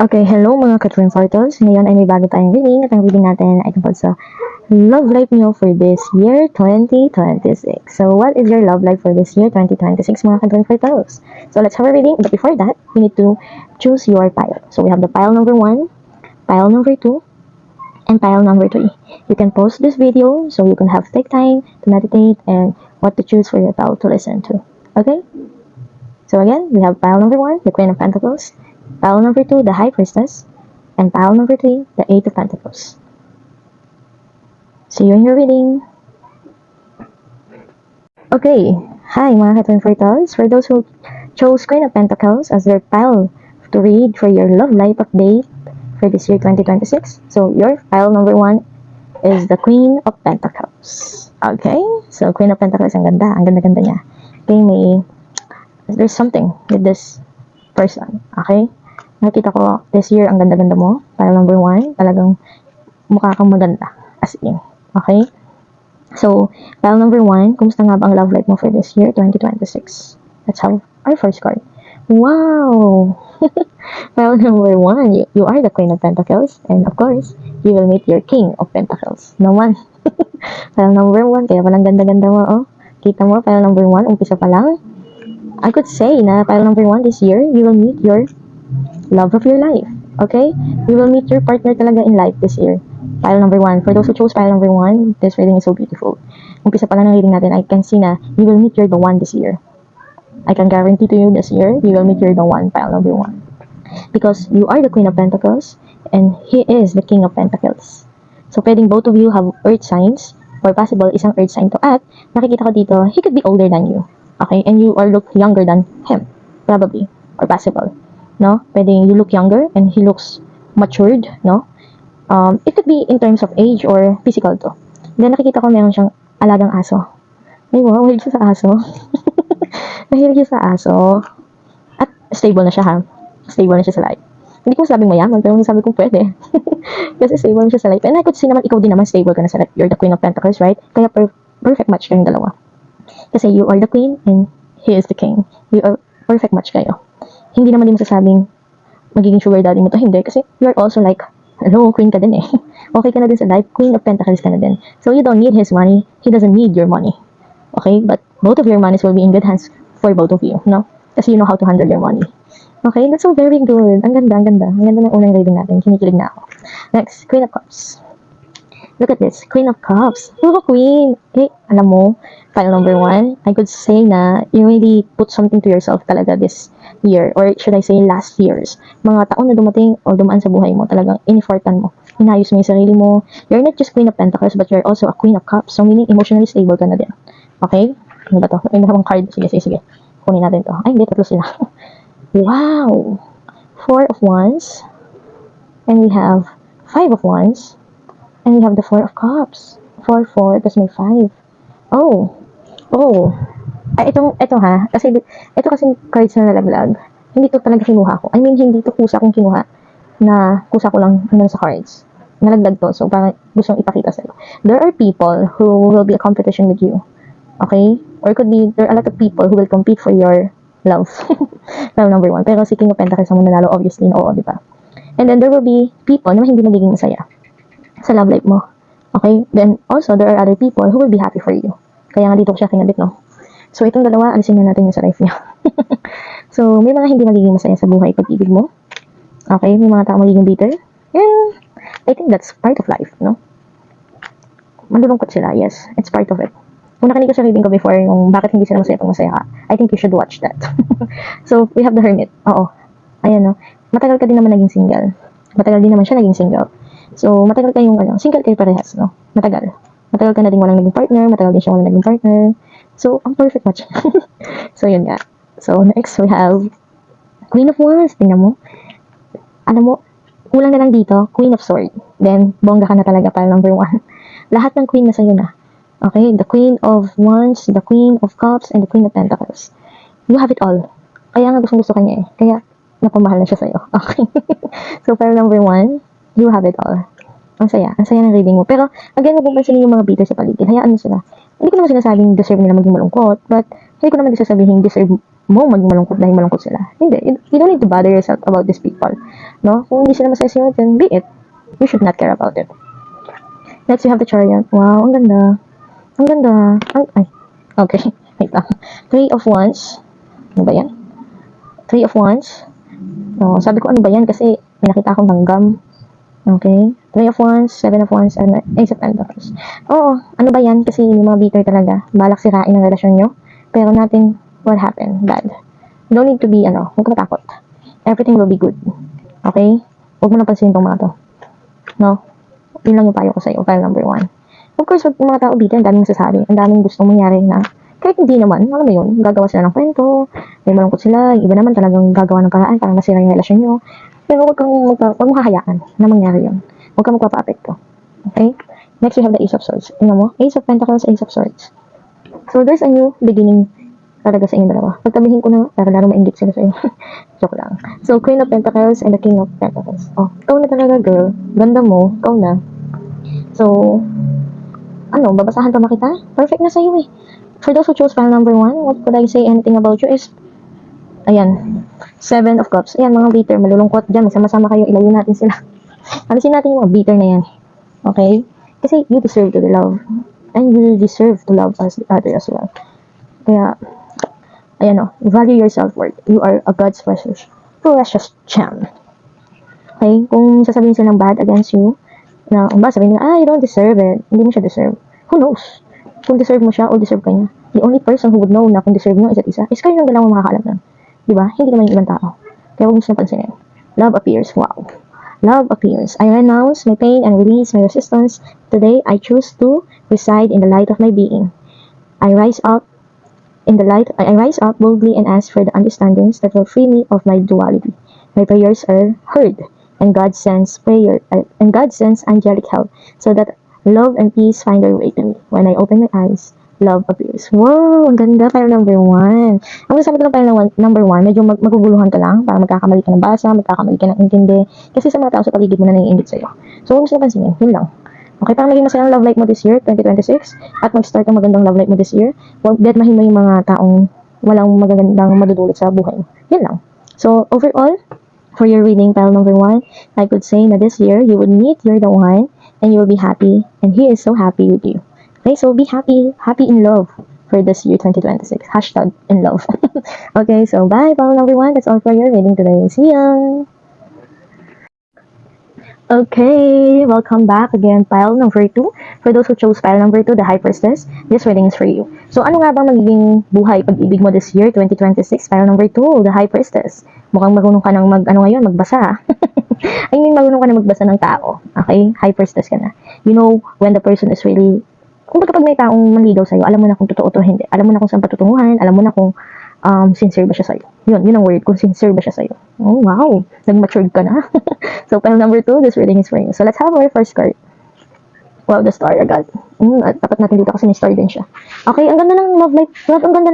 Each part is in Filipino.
Okay, hello mga Katrin Portals. Ngayon ay may bago tayong reading at ang reading natin ay tungkol sa love life nyo for this year 2026. So, what is your love life for this year 2026 mga Katrin Portals? So, let's have a reading. But before that, you need to choose your pile. So, we have the pile number 1, pile number 2, and pile number 3. You can pause this video so you can take time to meditate and what to choose for your pile to listen to. Okay? So again, we have pile number 1, the Queen of Pentacles, pile number 2, the High Priestess, and pile number 3, the Eight of Pentacles. See you in your reading. Okay, hi mga Katrin Portals. For those who chose Queen of Pentacles as their pile to read for your love life update for this year 2026. So your pile number 1 is the Queen of Pentacles. Okay, so Queen of Pentacles, ang ganda niya. Okay, there's something with this person, okay? Nakita ko this year ang ganda-ganda mo. Pile number 1, talagang mukha kang maganda. As in, okay? So, pile number 1, kumusta nga ba ang love life mo for this year, 2026? Let's have our first card. Wow! Pile number 1, you are the Queen of Pentacles. And of course, you will meet your King of Pentacles. Naman. Pile number 1, kaya palang ganda-ganda mo, oh. Kita mo, pile number 1, umpisa pa lang. I could say na pile number 1 this year, you will meet your love of your life. Okay? You will meet your partner talaga in life this year. Pile number 1. For those who chose pile number 1, this reading is so beautiful. Umpisa pa lang ng reading natin, I can see na you will meet your the one this year. I can guarantee to you this year, you will meet your the one, pile number 1. Because you are the Queen of Pentacles, and he is the King of Pentacles. So, pwedeng both of you have earth signs, or possible isang earth sign to at nakikita ko dito, he could be older than you. Okay? And you are look younger than him. Probably. Or possible. No? Pwedeng you look younger and he looks matured. No? It could be in terms of age or physical to. Then nakikita ko meron siyang alagang aso. Ay wow, mahilig siya sa aso. Mahilig siya sa aso. At stable na siya ha. Stable na siya sa life. Hindi ko sabing mayaman, pero sabi kong pwede. Kasi stable na siya sa life. And I could see naman, ikaw din naman stable ka na sa life. You're the Queen of Pentacles, right? Kaya perfect match kayong dalawa. Kasi you are the queen and he is the king. You are perfect match kayo. Hindi naman din masasabing magiging sugar daddy mo to. Hindi. Kasi you are also like, hello, queen ka din eh. Okay ka na din sa life. Queen of Pentacles ka na din. So you don't need his money. He doesn't need your money. Okay? But both of your monies will be in good hands for both of you. No? Kasi you know how to handle your money. Okay? That's so very good. Ang ganda, ang ganda. Ang ganda ng unang reading natin. Kinikilig na ako. Next, Queen of Cups. Look at this. Queen of Cups. Oh, Queen. Okay, alam mo, pile number 1, I could say na you really put something to yourself talaga this year. Or should I say last years. Mga taon na dumating o dumaan sa buhay mo, talagang in-effortan mo. Inayos mo yung sarili mo. You're not just Queen of Pentacles, but you're also a Queen of Cups. So, meaning emotionally stable ka na din. Okay? Ano ba to? May mahabang card. Sige. Kunin natin to. Ay, hindi. Tatlo sila. Wow! 4 of Wands. And we have 5 of Wands. And we have the 4 of Cups. 4, tapos may 5. Oh. Ay, ito ha. Kasi, ito kasing cards na nalaglag. Hindi to talaga kinuha ko. I mean, hindi to kusa kong kinuha. Na kusa ko lang sa cards. Nalaglag to. So, parang gustong ipakita sa'yo. There are people who will be a competition with you. Okay? Or it could be, there are a lot of people who will compete for your love. Love number 1. Pero si King of Pentacles ang mananalo, obviously, oo, di ba? And then, there will be people na hindi magiging masaya sa love life mo. Okay? Then, also, there are other people who will be happy for you. Kaya nga dito ko siya kinabit, no? So, itong dalawa, alisin na natin yung sa life niya. So, may mga hindi magiging masaya sa buhay pag-ibig mo. Okay? May mga tao magiging bitter. And, I think that's part of life, no? Malulungkot sila, yes. It's part of it. Kung nakinig ko sa reading ko before, yung bakit hindi sila masaya pag masaya ka, I think you should watch that. So, we have the Hermit. Oo. Ayan, no? Matagal ka din naman naging single. Matagal din naman siya naging single. So, matagal kayong, single kayo parehas, no? Matagal ka na din walang naging partner, matagal din siya walang naging partner. So, ang perfect match. So, yun nga. So, next, we have Queen of Wands. Tingnan mo. Alam mo, kulang na lang dito, Queen of Swords. Then, bongga ka na talaga para number 1. Lahat ng Queen na sa'yo na. Okay? The Queen of Wands, the Queen of Cups, and the Queen of Pentacles. You have it all. Kaya nga gusto kanya eh. Kaya, napamahal na siya sa'yo. Okay? So, para number 1, you have it all. Ang saya ng reading mo. Pero, again, huwag mong pansinin yung mga bitter sa paligid. Hayaan mo sila. Hindi ko naman sinasabing deserve nila maging malungkot, but hindi ko naman din sasabihin deserve mo maging malungkot dahil malungkot sila. Hindi. You don't need to bother yourself about these people. No? Kung hindi sila masaya sa'yo, then be it. You should not care about it. Next, we have the Chariot. Wow, ang ganda. Ang ganda. Ay. Okay. Wait lang. 3 of Wands. Ano ba yan? 3 of Wands. Oh, sabi ko ano ba yan kasi may nakita akong langgam. Okay. 3 of Wands, 7 of Wands, and Ace of Pentacles. Oo, ano ba yan? Kasi yung mga bitter talaga. Balak sirain ang relasyon nyo. Pero nothing will happen bad. You don't need to be, huwag ka matakot. Everything will be good. Okay? Huwag mo napansin itong mga to. No? Yun lang yung payo ko sa'yo, file number 1. Of course, wag mga tao bitter, ang daming sasabi. Ang daming gustong mangyari na kahit hindi naman, alam mo yun, gagawa sila ng kwento, may malungkot sila, yung iba naman talagang gagawa ng paraan para masira yung relasyon nyo. Pero huwag mong hahayaan na mangyari yun. Huwag kang magpapa-apekto. Okay? Next, we have the Ace of Swords. Tingnan mo, Ace of Pentacles, Ace of Swords. So, there's a new beginning talaga sa inyong dalawa. Pagtabihin ko na, para laro mainggit sila sa'yo. Joke lang. So, Queen of Pentacles and the King of Pentacles. Oh, ikaw na talaga, girl. Ganda mo, ikaw na. So, babasahan pa makita? Perfect na sa'yo eh. For those who chose file number 1, what could I say anything about you is, ayan, 7 of Cups. Ayan, mga bitter, malulungkot dyan. Sama-sama kayo, ilayo natin sila. Alisin natin yung mga bitter na yan. Okay? Kasi you deserve to be loved. And you deserve to love us, the other as well. Kaya, ayan value your self-worth. You are a God's precious gem. Okay? Kung sasabihin silang bad against you, sabihin nila, you don't deserve it. Hindi mo siya deserve. Who knows? Kung deserve mo siya o deserve ka niya. The only person who would know na kung deserve mo isa't isa is kayo ng dalawang makakaalam nun. Diba? Hindi naman yung ibang tao. Kaya huwag mo siya pansinin. Love appears. Wow. Love appears. I renounce my pain and release my resistance. Today, I choose to reside in the light of my being. I rise up boldly and ask for the understandings that will free me of my duality. My prayers are heard, and God sends angelic help, so that love and peace find their way to me. When I open my eyes, love appears. Wow, ang ganda. File number 1. Ang sabi ko lang file number 1, medyo maguguluhan ka lang, para magkakamali ka ng basa, magkakamali ka ng intindi, kasi sa mga tao sa paligid mo na naiingit sa'yo. So, huwag mo sila pansinin. Yun lang. Okay, para maging masayang love life mo this year, 2026, at mag-start ang magandang love life mo this year, huwag dedmahin mo yung mga taong walang magagandang madudulot sa buhay mo. Yun lang. So, overall, for your reading, file number 1, I could say na this year, you would meet you're the one, and you will be happy, and he is so happy with you. Okay, so be happy in love for this year 2026. Hashtag in love. Okay, so bye, file number 1. That's all for your reading today. See ya! Okay, welcome back again, pile number 2. For those who chose pile number 2, the High Priestess, this reading is for you. So, ano nga ba magiging buhay pag-ibig mo this year, 2026? Pile number 2, the High Priestess. Mukhang marunong ka ng magbasa. I mean, marunong ka na magbasa ng tao. Okay? High Priestess ka na. You know when the person is really, kung kapag may taong manligaw sa'yo, alam mo na kung totoo o hindi. Alam mo na kung saan patutunguhan, alam mo na kung sincere ba siya sa'yo. Yun ang word, kung sincere ba siya sa'yo. Oh, wow. Nag-matured ka na. So, file number 2, this reading is for you. So, let's have our first card. Wow, the star agad. Dapat natin dito kasi may star din siya. Okay, ang ganda ng love life. Ang ganda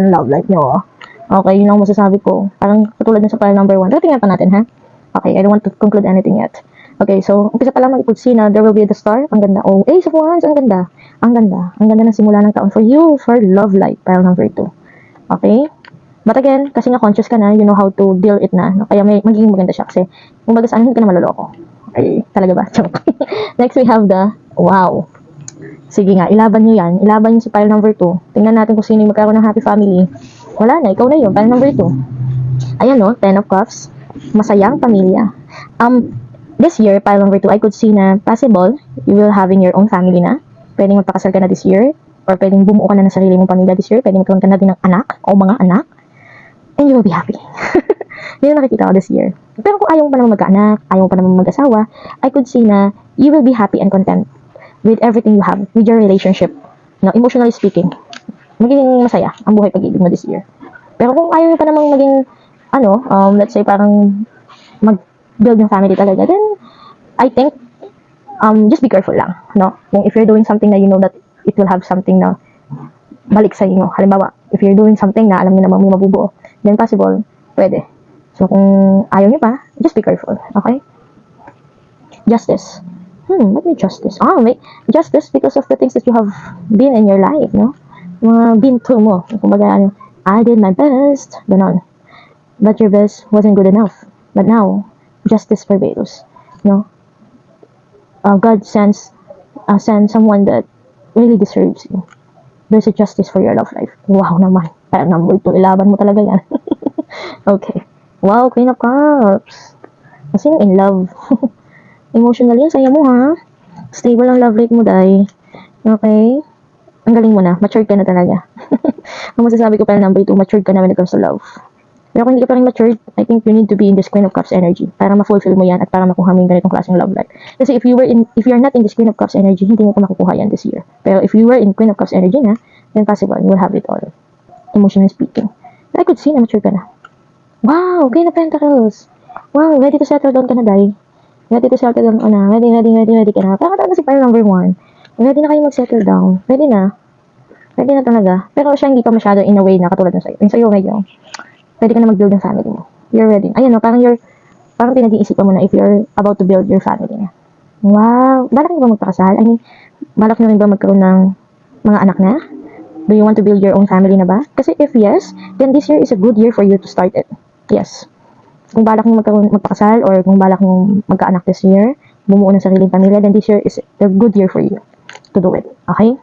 ng love life nyo. Okay, yun ang masasabi ko. Parang katulad na sa file number 1. Tingnan pa natin, ha? Okay, I don't want to conclude anything yet. Okay, so, umpisa pa lang mag-could see na there will be the star. Ang ganda. Oh, Ace of Wands. Ang ganda. Ang ganda. Ang ganda ng simula ng taon for you, for love life. File number 2. Okay? But again, kasi nga conscious ka na, you know how to deal it na. No? Kaya magiging maganda siya kasi kumbaga saan hindi ka na maloloko. Okay, talaga ba? Next, we have the, wow. Sige nga, ilaban nyo yan. Ilaban nyo sa file number 2. Tingnan natin kung sino yung magkaroon ng happy family. Wala na, ikaw na yun. File number 2. Ayan no, 10 of Cups. Masayang pamilya. This year, file number 2, I could see na possible, you will having your own family na. Pwedeng magpakasal ka na this year. Or pwedeng bumuo ka na ng sarili mong pamilya this year. Pwedeng magkaroon ka na din ng anak o mga anak. And you will be happy. Yun ang nakikita ko this year. Pero kung ayaw mo pa naman magkaanak, ayaw mo pa naman mag-asawa, I could see na you will be happy and content with everything you have, with your relationship. No, emotionally speaking, magiging masaya ang buhay pag-ibig mo this year. Pero kung ayaw mo pa naman maging, let's say parang mag-build ng family talaga, then I think, just be careful lang. No? If you're doing something na you know that it will have something na balik sa inyo. Halimbawa, if you're doing something na alam niyo namang may mabubuo, then possible, pwede. So, kung ayaw niyo pa, just be careful. Okay? Justice. What may justice? May justice because of the things that you have been in your life, no? Mga been through mo. Kumbaga, I did my best, ganon. But your best wasn't good enough. But now, justice prevails. No? God sends someone that really deserves you. There's a justice for your love life. Wow naman. Kaya number 2, ilaban mo talaga yan. Okay. Wow, Queen of Cups. Kasi in love. Emotionally, ang saya mo ha. Stable ang love life mo, Day. Okay? Ang galing mo na. Matured ka na talaga. Ang masasabi ko pala number 2, matured ka na when it comes to love. Pero kung hindi ka pa rin matured, I think you need to be in this Queen of Cups energy para ma-fulfill mo yan at para makuha mo yung ganitong klaseng love life. Kasi if you're not in this Queen of Cups energy, hindi mo pa makukuha yan this year. Pero if you were in Queen of Cups energy na, then possible, you will have it all. Emotionally speaking. I could see na mature ka na. Wow, Queen of Pentacles. Wow, ready to settle down ka na, Day. Ready to settle down ka na. Ready ka na. Parang si fire number 1. Ready na kayo mag-settle down. Ready na. Ready na talaga. Pero siya hindi pa masyado in a way na katulad ng sa'yo. Yung sa'yo medyo, pwede ka na mag-build ng family mo. You're ready. Ayun no, parang pinag-iisipan mo na if you're about to build your family na. Wow. Balak niyo ba magpakasal? I mean, balak niyo rin ba magkaroon ng mga anak na? Do you want to build your own family na ba? Kasi if yes, then this year is a good year for you to start it. Yes. Kung balak niyo magpakasal or kung balak niyo magkaanak this year, bumuo ng sariling pamilya, then this year is a good year for you to do it. Okay?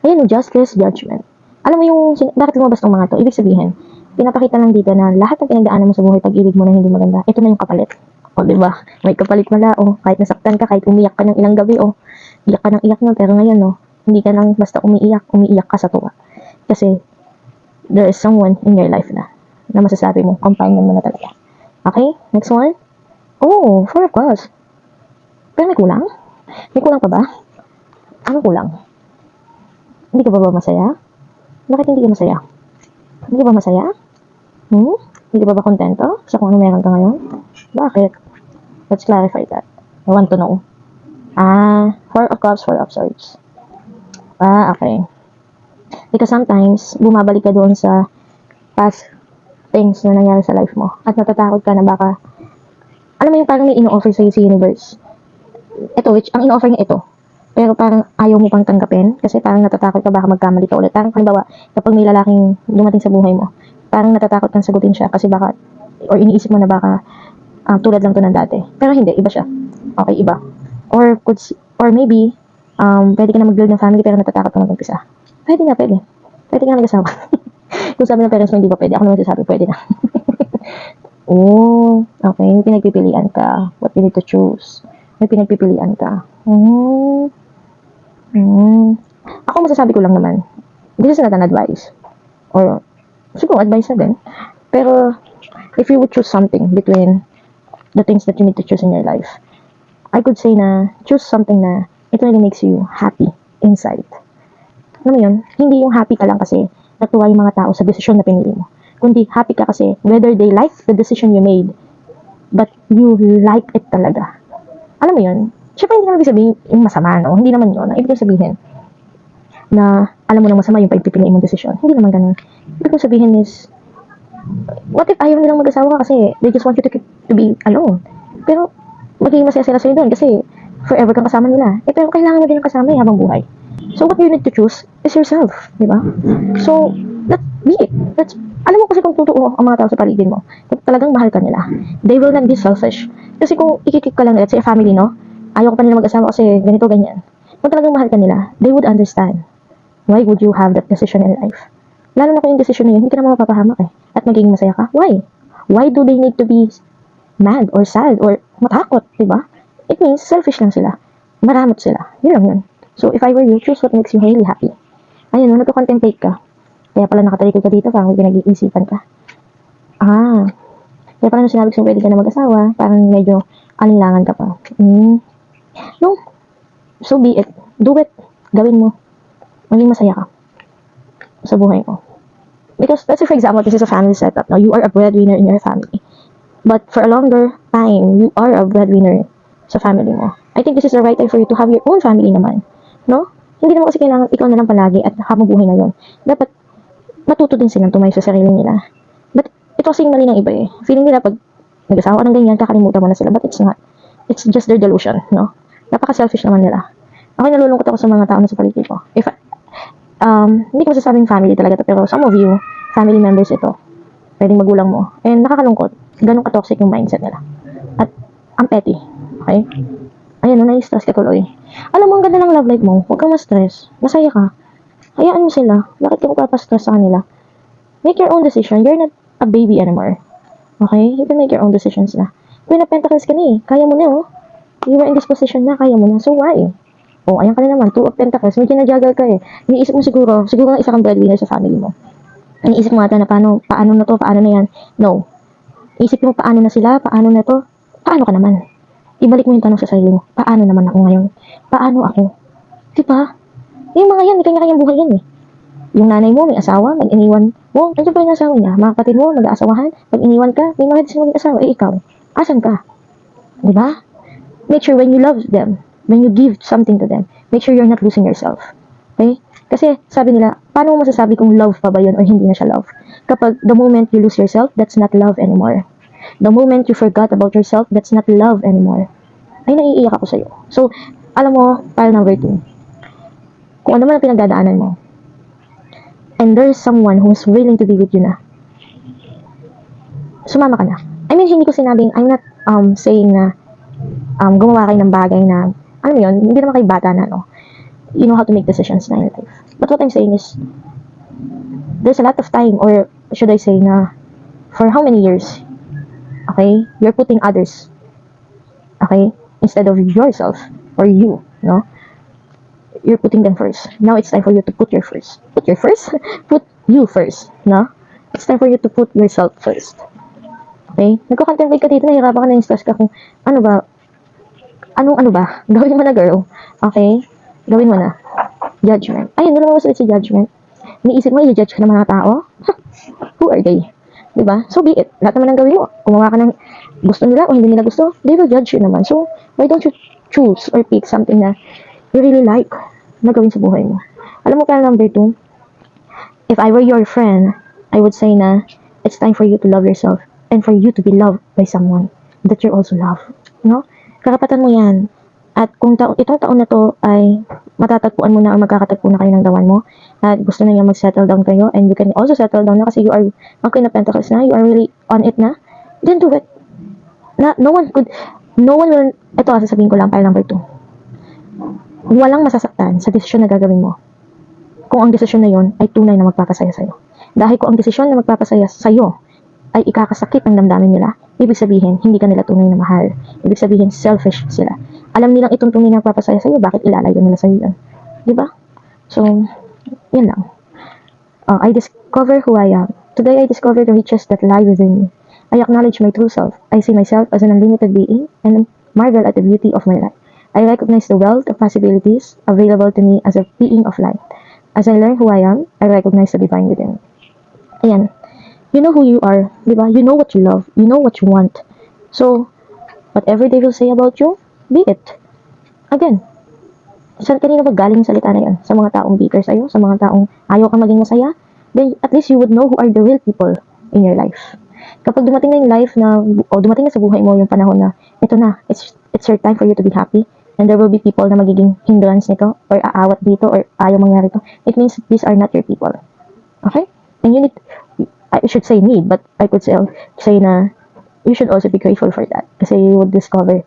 Ayun, justice, judgment. Alam mo yung, bakit lumabas ng mga to? Ibig sabihin, pinapakita lang dito na lahat ng pinagdaanan mo sa buhay pag-ibig mo na hindi maganda, ito na yung kapalit. O, diba? May kapalit pala, o, kahit nasaktan ka, kahit umiyak ka ng ilang gabi, o, iyak ka ng iyak nun, pero ngayon, o, hindi ka lang basta umiiyak ka sa tuwa. Kasi, there is someone in your life na masasabi mo, companion mo na talaga. Okay? Next one. Oh, 4 of Cups. Pero may kulang? May kulang pa ba? Ano kulang? Hindi ka ba masaya? Bakit hindi ka masaya? Hindi ka ba masaya? Hindi ka ba kontento sa kung ano meron ka ngayon? Bakit? Let's clarify that. I want to know. 4 of Cups, 4 of Swords. Okay. Because sometimes, bumabalik ka doon sa past things na nangyari sa life mo. At natatakot ka na baka, alam mo yung parang may ino-offer sa'yo si universe. Ito, which, ang ino-offer niya ito. Pero parang ayaw mo pang tanggapin. Kasi parang natatakot ka baka magkamali ka ulit. Parang halimbawa, kapag may lalaking dumating sa buhay mo, parang natatakot kang sagutin siya kasi baka, or iniisip mo na baka, tulad lang to ng dati. Pero hindi, iba siya. Okay, iba. Or maybe, pwede ka na mag-build ng family pero natatakot ka mag-umpisa. Pwede na, pwede. Pwede ka na mag-asawa. Kung sabi ng parents mo hindi pa pwede, ako naman sasabi, pwede na. Oh, okay. May pinagpipilian ka. What you need to choose. May pinagpipilian ka. Ako masasabi ko lang naman, this is not an advice. Or, siguro advice na din. Pero, if you would choose something between the things that you need to choose in your life, I could say na, choose something na it really makes you happy inside. Alam mo yun? Hindi yung happy ka lang kasi natuwa yung mga tao sa desisyon na pinili mo. Kundi happy ka kasi whether they like the decision you made, but you like it talaga. Alam mo yun? Siyempre hindi naman ibig sabihin yung masama, no? Hindi naman yun. Ang ibig sabihin na alam mo nang masama yung pagpipiliin mong desisyon. Hindi naman ganun. Ibig sabihin is, what if ayaw nilang mag-asawa ka kasi they just want you to be alone? Pero magiging masaya sila sa'yo doon kasi forever kang kasama nila. Pero kailangan mo din ng kasama habang buhay. So, what you need to choose is yourself, di ba? So, let's be it. Alam mo kasi kung totoo ang mga tao sa paligid mo, kung talagang mahal ka nila, they will not be selfish. Kasi kung ikikip ka lang, let's say a family, no? Ayaw ko pa nila mag-asawa kasi ganito, ganyan. Kung talagang mahal ka nila, they would understand. Why would you have that decision in life? Lalo na kung yung decision na yun, hindi ka naman mapapahamak eh. At magiging masaya ka. Why? Why do they need to be mad or sad or matakot, di ba? It means selfish lang sila. Maramot sila. Yun lang yun. So, if I were you, choose what makes you really happy. Ayun, nagko-contemplate ka. Kaya pala nakatalikod ka dito, parang may pinag-iisipan ka. Kaya pala nung sinabi ko pwede ka na mag-asawa, parang medyo alinlangan ka pa. No, so be it. Do it. Gawin mo. Maging masaya ka sa buhay mo. Because, let's say for example, this is a family setup. Now, you are a breadwinner in your family. But for a longer time, you are a breadwinner sa family mo. I think this is the right time for you to have your own family naman. No? Hindi naman kasi kailangan ikaw na lang palagi at habang buhay na yun. Dapat matuto din silang tumayo sa sarili nila. But ito kasing mali ng iba eh. Feeling nila pag nag-asawa ng ganyan, kakalimutan mo na sila. But it's not. It's just their delusion, no? Napaka-selfish naman nila. Ako nalulungkot ako sa mga tao na sa paligid ko. If, hindi ko masasabing family talaga to, pero some of you, family members ito. Pwedeng magulang mo. And nakakalungkot. Ganun ka-toxic yung mindset nila. At ang petty. Okay? Ayan, nai-stress ka tuloy. Alam mo, ang ganda ng love life mo. Huwag kang ma-stress. Masaya ka. Hayaan mo sila. Bakit ka magpapastress sa kanila? Make your own decision. You're not a baby anymore. Okay? You can make your own decisions na. Queen of Pentacles ka na eh. Kaya mo na oh. You were in this position na. Kaya mo na. So why? Oh, ayan ka na naman. Two of Pentacles. Medyo na-juggle ka eh. Iniisip mo siguro nga isa kang breadwinner sa family mo. Iniisip mo ata na paano na to, paano na yan. No. Isip mo paano na sila, paano na to. Paano ka naman? Ibalik mo yung tanong sa sarili mo. Paano naman ako ngayon? Paano ako? Diba? Yung mga yan, may kanya-kanyang buhay yan eh. Yung nanay mo, may asawa, mag-iniwan mo. Nandiyan pa yung asawa niya. Mga kapatid mo, mag-aasawahan. Pag iniwan ka, may mga decision maging asawa. Eh, ikaw, asan ka? Diba? Make sure when you love them, when you give something to them, make sure you're not losing yourself. Okay? Kasi, sabi nila, paano mo masasabi kung love pa ba yun or hindi na siya love? Kapag the moment you lose yourself, that's not love anymore. The moment you forgot about yourself, that's not love anymore. Ay, naiiyak ako sa'yo. So, alam mo, pile number 2. Kung ano man ang pinagdadaanan mo, and there's someone who's willing to be with you na, sumama ka na. I mean, hindi ko sinabing, I'm not saying na gumawa kayo ng bagay na, ano yun, hindi naman kayo bata na, no? You know how to make decisions na in life. But what I'm saying is, there's a lot of time, or should I say na, for how many years, okay, you're putting others, okay, instead of yourself, or you, no? You're putting them first. Now it's time for you to put your first. Put you first, no? It's time for you to put yourself first. Okay? Nagko-contemplate ka dito, nahihirapan ka na yung stress ka kung ano ba, ano ba? Gawin mo na, girl. Okay? Gawin mo na. Judgment. Ayun, hindi naman masalit sa judgment. Iniisip mo, i-judge ka ng mga tao? Who are they? Diba? So be it. Lahat naman ang gawin mo. Gumawa ka ng gusto nila o hindi nila gusto, they will judge you naman. So, why don't you choose or pick something na you really like na gawin sa buhay mo? Alam mo, pala number 2, if I were your friend, I would say na it's time for you to love yourself and for you to be loved by someone that you also love. No? Karapatan mo yan. At kung itong taon na to ay matatagpuan mo na or magkakatagpo na kayo ng dawan mo at gusto na niya mag-settle down kayo and you can also settle down na kasi you are ang Queen of Pentacles na, you are really on it na, then do it. No one will, ito sasabihin ko lang, pile number 2. Walang masasaktan sa desisyon na gagawin mo kung ang desisyon na yon ay tunay na magpapasaya sa'yo. Dahil kung ang desisyon na magpapasaya sa'yo ay ikakasakit ang damdamin nila, ibig sabihin, hindi ka nila tunay na mahal. Ibig sabihin, selfish sila. Alam nilang itong tunay na magpapasaya sa'yo, bakit ilalayo nila sa'yo yun? Diba? So, yun lang. I discover who I am. Today, I discover the riches that lie within me. I acknowledge my true self. I see myself as an unlimited being and marvel at the beauty of my life. I recognize the wealth of possibilities available to me as a being of light. As I learn who I am, I recognize the divine within me. Ayan. You know who you are, diba? You know what you love. You know what you want. So, whatever they will say about you, be it. Again, saan kanina ba galing salita na yun? Sa mga taong bitter sa'yo? Sa mga taong ayaw kang maging masaya? Then, at least you would know who are the real people in your life. Kapag dumating na yung life na, o dumating na sa buhay mo yung panahon na, ito na, it's your time for you to be happy, and there will be people na magiging hindrance nito, or aawat dito, or ayaw mangyari to. It means these are not your people. Okay? And you need, I should say need, but I could say na, you should also be grateful for that. Kasi you would discover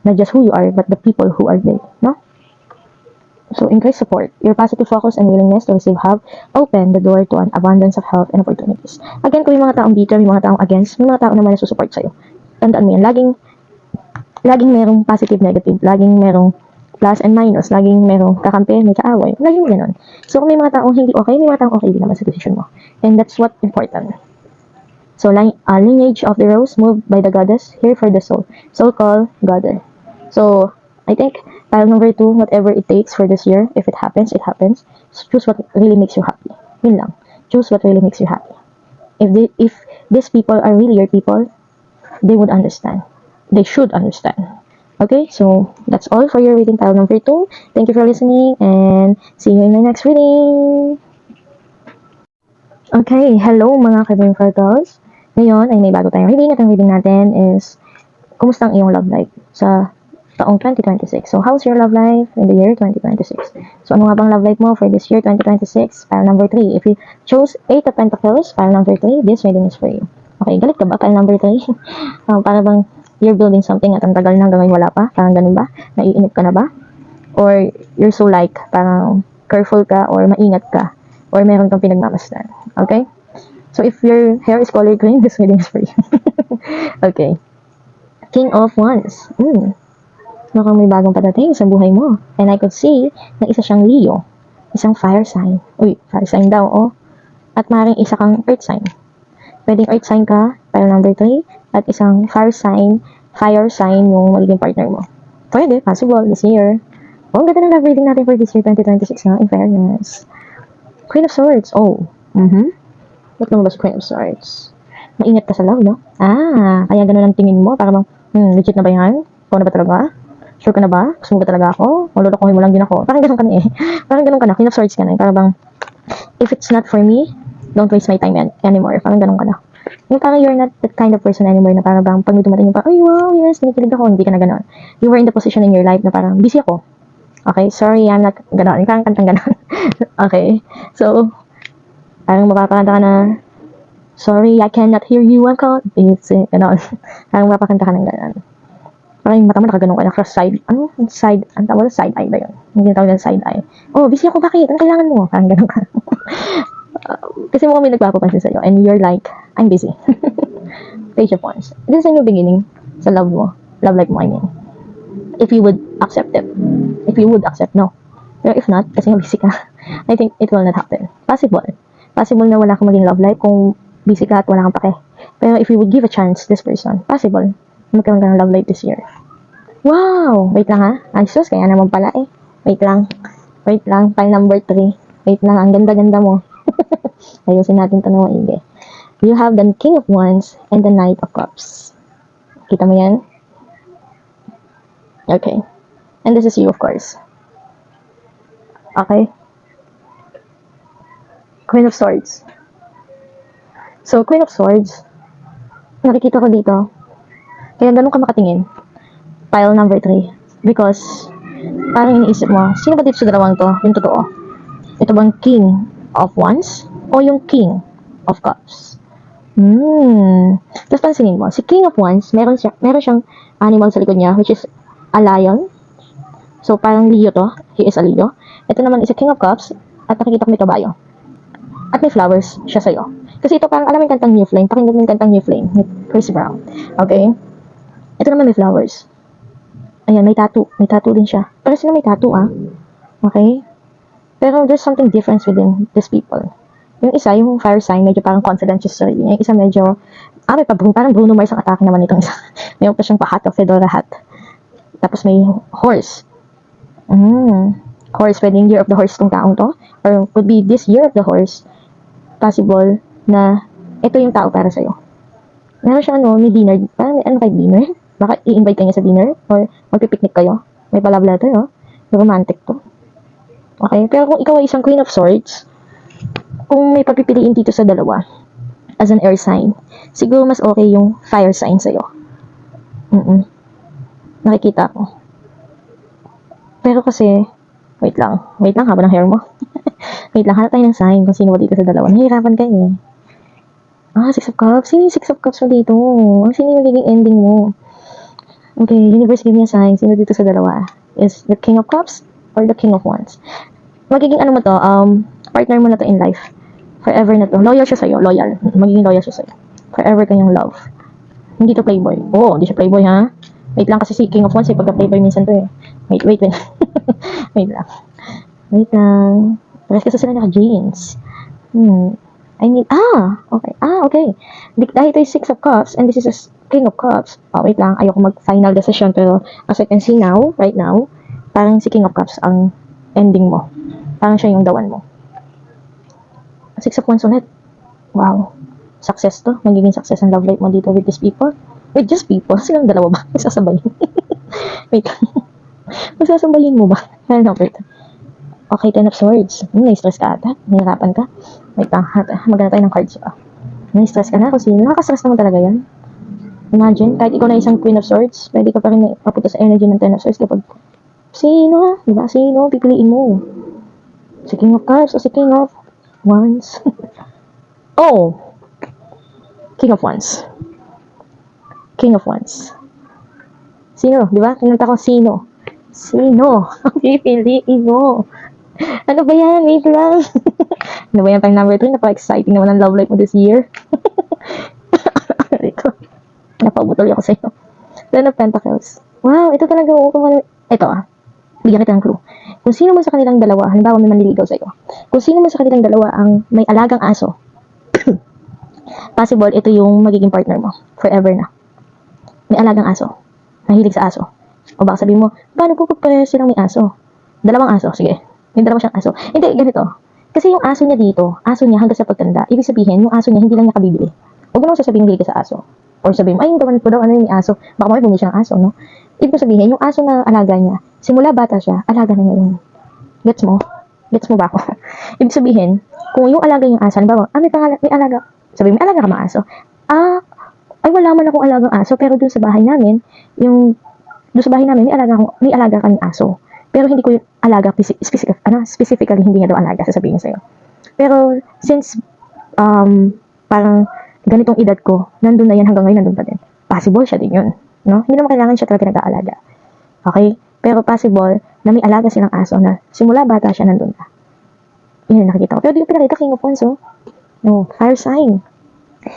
not just who you are, but the people who are they. No? So, increase support. Your positive focus and willingness to receive help open the door to an abundance of help and opportunities. Again, kung may mga taong bitter, may mga taong against, may mga taong naman na susupport sa'yo. Tandaan mo yan. Laging merong positive, negative. Laging merong plus and minus. Laging merong kakampi, may kaaway. Laging ganun. So, kung may mga taong hindi okay, may mga taong okay din naman sa decision mo. And that's what important. So, lineage of the rose moved by the goddess, here for the soul. Soul call, goddess. So, I think, pile number 2, whatever it takes for this year, if it happens, it happens. So choose what really makes you happy. Yun lang. Choose what really makes you happy. If these people are really your people, they would understand. They should understand. Okay, so that's all for your reading, pile number 2. Thank you for listening, and see you in the next reading. Okay, hello mga ka-Dream Fertles. Ngayon ay may bago tayong reading, at ang reading natin is, kumusta ang iyong love life? Sa taong 2026. So, how's your love life in the year 2026? So, ano nga bang love life mo for this year 2026? File number 3. If you chose 8 of Pentacles, file number 3, this reading is for you. Okay, galit ka ba? File number 3? Para bang you're building something at ang tagal na hanggang ngayon wala pa? Parang ganun ba? Naiinip ka na ba? Or you're so like, parang careful ka or maingat ka or meron kang pinagmamasdan. Okay? So, if your hair is color green, this reading is for you. Okay. King of Wands. Mukhang may bagong padating sa buhay mo. And I could see na isa siyang Leo. Isang fire sign. Uy, fire sign daw, oh. At maaaring isa kang earth sign. Pwedeng earth sign ka, file number 3. At isang fire sign yung magiging partner mo. Pwede, possible, this year. Oh, ang ganda ng love reading natin for this year 2026, ha? In fairness. Queen of Swords. Oh. Ba't naman ba si Queen of Swords? Maingat ka sa love, no? Kaya ganun ang tingin mo. Para bang, legit na ba yan? Ikaw na ba talaga? Sure ka na ba? Gusto mo ba talaga ako? O lulukohin mo lang din ako? Parang ganun ka na eh. Parang ganun ka na. Queen of Swords ka na eh. Parang bang, if it's not for me, don't waste my time anymore. Parang ganun ka na. Yung parang you're not that kind of person anymore na parang bang pag may dumating yung parang, ay wow, yes, kinikilig ako. Hindi ka na ganun. You were in the position in your life na parang, busy ako. Okay? Sorry, I'm not ganun. Parang kantang ganun. Okay? So, parang mapapakanta ka na, sorry, I cannot hear you, I'm caught. Ganon. Parang mapapakanta ka ng ganon. Parang yung mata mo nakaganon ka na cross side, ang tawag na side eye ba yun? Hindi na tawag na side eye. Oh, busy ako, bakit? Ang kailangan mo? Parang ganon ka. Kasi mo kami nagpapapansin sa'yo and you're like, I'm busy. Page of Wands. This is a new beginning sa love mo. Love life mo, I mean. If you would accept it. If you would accept, no. Pero if not, kasi nga busy ka, I think it will not happen. Possible. Possible na wala kang maging love life kung busy ka at wala kang pake. Pero if you would give a chance this person, possible, magkaroon ka ng love life this year. Wow! Wait lang ha. Ay sus, kaya naman pala eh. Wait lang. File number 3. Wait lang, ang ganda-ganda mo. Ayusin natin ito ng maigi. You have the King of Wands and the Knight of Cups. Kita mo yan? Okay. And this is you, of course. Okay? Queen of Swords. So, Queen of Swords, nakikita ko dito, kaya ganun ka makatingin. Pile number 3. Because, parang iniisip mo, sino ba dito sa dalawang to? Yung totoo. Ito bang King of Wands? O yung King of Cups? Tapos pansinin mo, si King of Wands, meron siyang animal sa likod niya, which is a lion. So, parang Leo to. He is a Leo. Ito naman is a King of Cups, at nakikita ko may kabayo. At may flowers siya sa'yo. Kasi ito parang, alam mo yung kantang New Flame? Pakinggan mo yung kantang New Flame ni Chris Brown. Okay? Ito naman may flowers. Ayan, may tattoo. May tattoo din siya. Pero sila may tattoo, Okay? Pero there's something different within these people. Yung isa, yung fire sign, medyo parang confident siya sa sarili. Yung isa medyo, may parang Bruno Mars ang atake naman itong isa. May pa siyang pahat o fedora hat. Tapos may horse. Horse, pwedeng year of the horse itong taong to. Or could be this year of the horse. Possible na ito yung tao para sa'yo. Meron siya may dinner. Parang ano kayo dinner? Baka i-invite ka niya sa dinner? Or magpipiknik kayo? May pa-love letter, romantic to. Okay? Pero kung ikaw ay isang Queen of Swords, kung may pagpipiliin dito sa dalawa, as an air sign, siguro mas okay yung fire sign sa'yo. Nakikita ko. Pero kasi, wait lang, haba ng hair mo. Wait lang, hanap tayo ng sign kung sino ba dito sa dalawa. Nahihirapan ka eh. Six of Cups. Sino yung Six of Cups mo dito? Sino yung magiging ending mo? Okay, universe give me a sign. Sino dito sa dalawa? Is the King of Cups or the King of Wands? Magiging ano mo to, partner mo na to in life. Forever na to. Loyal siya sa'yo. Loyal. Magiging loyal siya sa'yo. Forever kanyang love. Hindi to playboy. Hindi siya playboy ha. Wait lang kasi si King of Wands pagka-playboy minsan to eh. Wait. Wait lang. Pares kasi sila naka-jeans. Okay. Dahil ito yung Six of Cups and this is a King of Cups. Wait lang. Ayoko mag-final decision pero as I can see now, right now, parang si King of Cups ang ending mo. Parang siya yung dawan mo. Six of Wands ulit. Wow. Success to. Magiging success ang love life mo dito with these people. With just people. Silang dalawa ba? Magsasabayin. Wait lang. Magsasabayin mo ba? Okay, Ten of Swords. Na-stress ka ata. Nahirapan ka. Wait lang. Magana tayo ng cards pa. Na-stress ka na. Kasi nakaka-stress naman talaga yan. Imagine, kahit ikaw na isang Queen of Swords, pwede ka pa rin papunta sa energy ng Ten of Swords kapag sino, di ba? Sino, pipiliin mo. Si King of Cups o si King of Wands. Oh, King of Wands. King of Wands. Sino, di ba? Kinanta ko, sino? Sino ang pipiliin mo? Ano ba yan? Wait lang. Ano ba yan? Pang number 3, napaka-exciting naman ang love life mo this year. Napabutol ako sa'yo. Ten of Pentacles. Wow, ito talaga. Ito bigyan kita ng clue. Kung sino man sa kanilang dalawa, halimbawa may manliligaw sa'yo. Kung sino man sa kanilang dalawa ang may alagang aso, possible ito yung magiging partner mo. Forever na. May alagang aso. Mahilig sa aso. O baka sabihin mo, paano po pareho silang may aso? Dalawang aso, sige. May dalawa siyang aso. Hindi, ganito. Kasi yung aso niya dito, aso niya hanggang sa pagtanda, ibig sabihin, yung aso niya hindi lang niya kabibili. Huwag mo naman sasabihin hilig ka sa aso. Or sabihin mo, ay, yung gawan ko daw, ano yung aso. Baka may bumili siya ng aso, no? Ibig sabihin, yung aso na alaga niya, simula bata siya, alaga na niya yun. Gets mo? Gets mo ba ako? Ibig sabihin, kung yung alaga yung aso, halimbawa, may alaga. Sabihin, may alaga ka mga aso. Ay, wala man akong alagang aso, pero dun sa bahay namin, may alaga kang aso. Pero hindi ko yung alaga, specifically, hindi niya daw alaga, sasabihin sa'yo. Pero, since, parang, ganitong edad ko, nandun na yan hanggang ngayon, nandun pa din. Possible siya din yun. No? Hindi naman kailangan siya talaga nag-aalaga. Okay? Pero possible na may alaga silang aso na simula bata siya nandun na. Yun yung nakikita ko. Pero di ko pinakita King of Wands, oh. No, fire sign.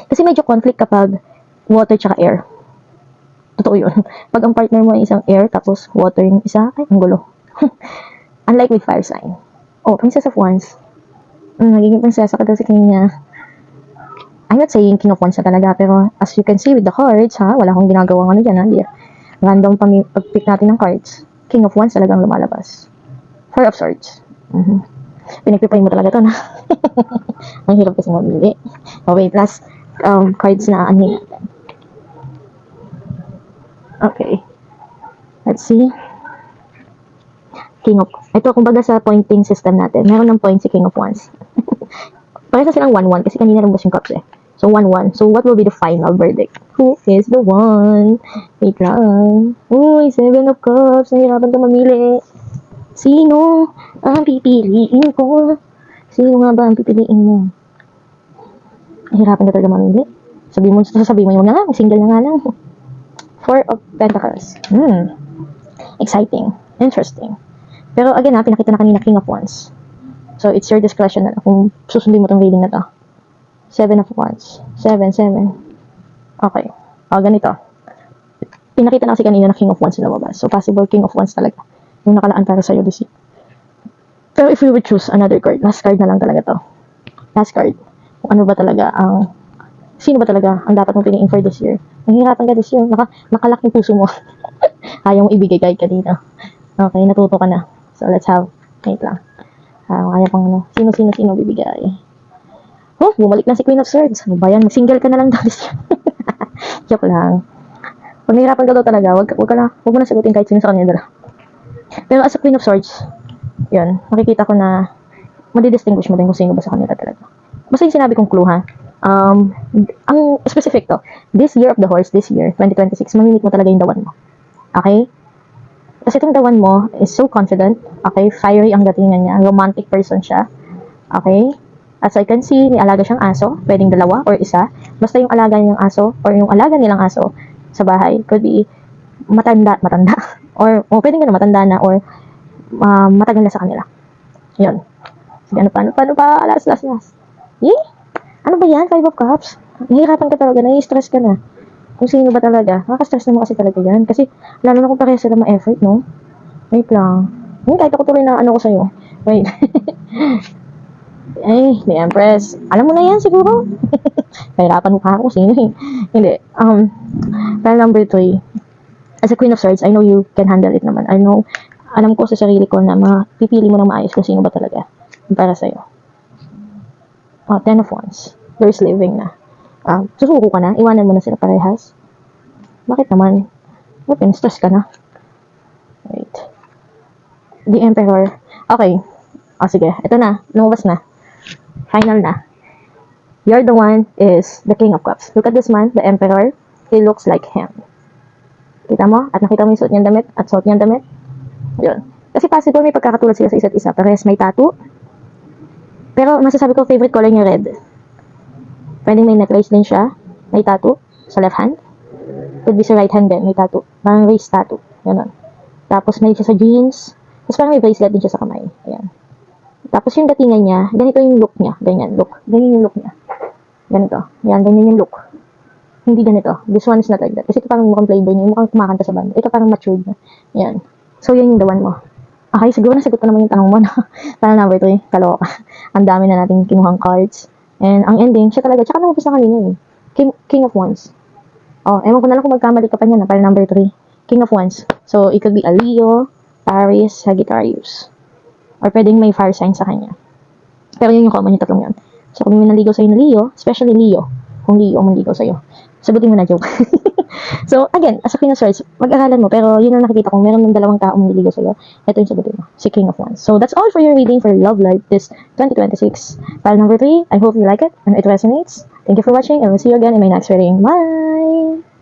Kasi medyo conflict kapag water tsaka air. Totoo yun. Pag ang partner mo ay isang air, tapos water yung isa, ay, ang gulo. Unlike with fire sign. Oh, Princess of Wands. Nagiging prinsesa ka daw sa kanya. I'm not saying King of Wands na talaga, pero as you can see with the cards, wala akong ginagawang ano dyan, ha? Random pag-pick natin ng cards. King of Wands talagang lumalabas. Four of Swords. Pinagpipay mo talaga to, na. Ang hirap kasi mamili. Oh, wait, last cards na ano natin. Okay. Let's see. Ito, kumbaga sa pointing system natin, meron ng point si King of Wands. Parehas na silang 1-1 kasi kanina lumabas yung cups eh. So, 1-1. So, what will be the final verdict? Who is the one? Wait lang. Uy, 7 of Cups. Nahirapan ka mamili. Sino ang pipiliin ko? Sino nga ba ang pipiliin mo? Nahirapan ka talaga mamili. Sasabihin mo na lang. Single na nga lang. 4 of Pentacles. Exciting. Interesting. Pero again pinakita na kanina King of Wands. So, it's your discretion na kung susundin mo tong reading na to. 7 of Wands. 7. Okay. Ganito. Pinakita na kasi kanina na King of Wands na lumabas. So, possible King of Wands talaga. Yung nakalaan para sa'yo this year. Pero if we would choose another card, last card na lang talaga to. Last card. Kung ano ba talaga sino ba talaga ang dapat mong piliin for this year? Nahihirapan ka this year. Nakalak yung puso mo. Ayaw mong ibigay kahit kanina. Okay, natuto ka na. So, let's have, wait lang. Kaya pang sino bibigay. Oh, bumalik na si Queen of Swords. Ano ba yan? Mag-single ka na lang daw. Joke lang. Pag nahirapan ka daw talaga, wag mo na sagutin kahit sino sa kanya dala. Pero as a Queen of Swords, yun, makikita ko na madidistinguish mo din kung sino ba sa kanila talaga. Basta yung sinabi kong clue, ha? Ang specific to, this year of the horse, this year, 2026, mamimit mo talaga yung dawan mo. Okay? Kasi itong dawan mo is so confident, okay? Fiery ang datingan niya, romantic person siya, okay? As I can see, may alaga siyang aso, pwedeng dalawa or isa. Basta yung alaga niyang aso or yung alaga nilang aso sa bahay could be matanda, or pwedeng ka na matanda na or matagal na sa kanila. Yun. Sige, paano pa? Last. Ano ba yan? 5 of Cups? Nahihirapan ka talaga, nai-stress ka na. Kung sino ba talaga. Nakaka-stress naman kasi talaga yan. Kasi, lalo na kung pareha sila ma-effort, no? Wait lang. Kahit ako tuloy na ano ko sa'yo. Wait. The Empress. Alam mo na yan siguro. Nahirapan mo pa ako. Sino eh. Hindi. File number 3. As a Queen of Swords, I know you can handle it naman. Alam ko sa sarili ko na pipili mo ng maayos kung sino ba talaga para sa'yo. 10 of Wands. There's living na. Susuko ka na? Iwanan mo na sila parehas? Bakit naman? Bakit? Stress ka na? Wait. The Emperor. Okay. Sige. Ito na. Lumabas na. Final na. You're the one is the King of Cups. Look at this man, the Emperor. he looks like him. Kita mo? At nakita mo yung suot niyang damit at suot niyang damit? Yun. Kasi possible may pagkakatulad sila sa isa't isa. Parehas may tattoo. Pero masasabi ko favorite color niya red. Pwedeng may necklace din siya. May tattoo sa left hand. Could be sa right hand din. May tattoo. Parang race tattoo. Ganun. Tapos may siya sa jeans. Tapos parang may bracelet din siya sa kamay. Ayan. Tapos yung datingan niya, ganito yung look niya. Ganyan, look. Ganyan yung look niya. Ganito. Yan, ganyan yung look. Hindi ganito. This one is not like that. Kasi ito parang mukhang playboy niya. Mukhang kumakanta sa banda. Ito parang matured na. Yan. So, yan yung the one mo. Okay, siguro nasagot ko naman yung tanong mo. Parang number 3. Kaloka. Ang dami na natin kinuhang cards. And ang ending, siya talaga. Tsaka lumabas na kanina eh. King of Wands. Oh, ewan ko na lang kung magkamali ka pa niya na. Parang number 3. King of Wands. So, it could be a Leo, Aries, Sagittarius. Or pwedeng may fire sign sa kanya. Pero yun yung common yung tatlong yun. So, kung may naligaw sa'yo na Leo, especially Leo, kung Leo ang manligaw sa'yo, sagutin mo na, joke. So, again, as a Queen of Swords, mag-aralan mo, pero yun ang nakikita kong meron ng dalawang taong nililigaw sa'yo, ito yung sagutin mo, si King of Wands. So, that's all for your reading for Love Life this 2026. File number 3, I hope you like it and it resonates. Thank you for watching, and we'll see you again in my next reading. Bye!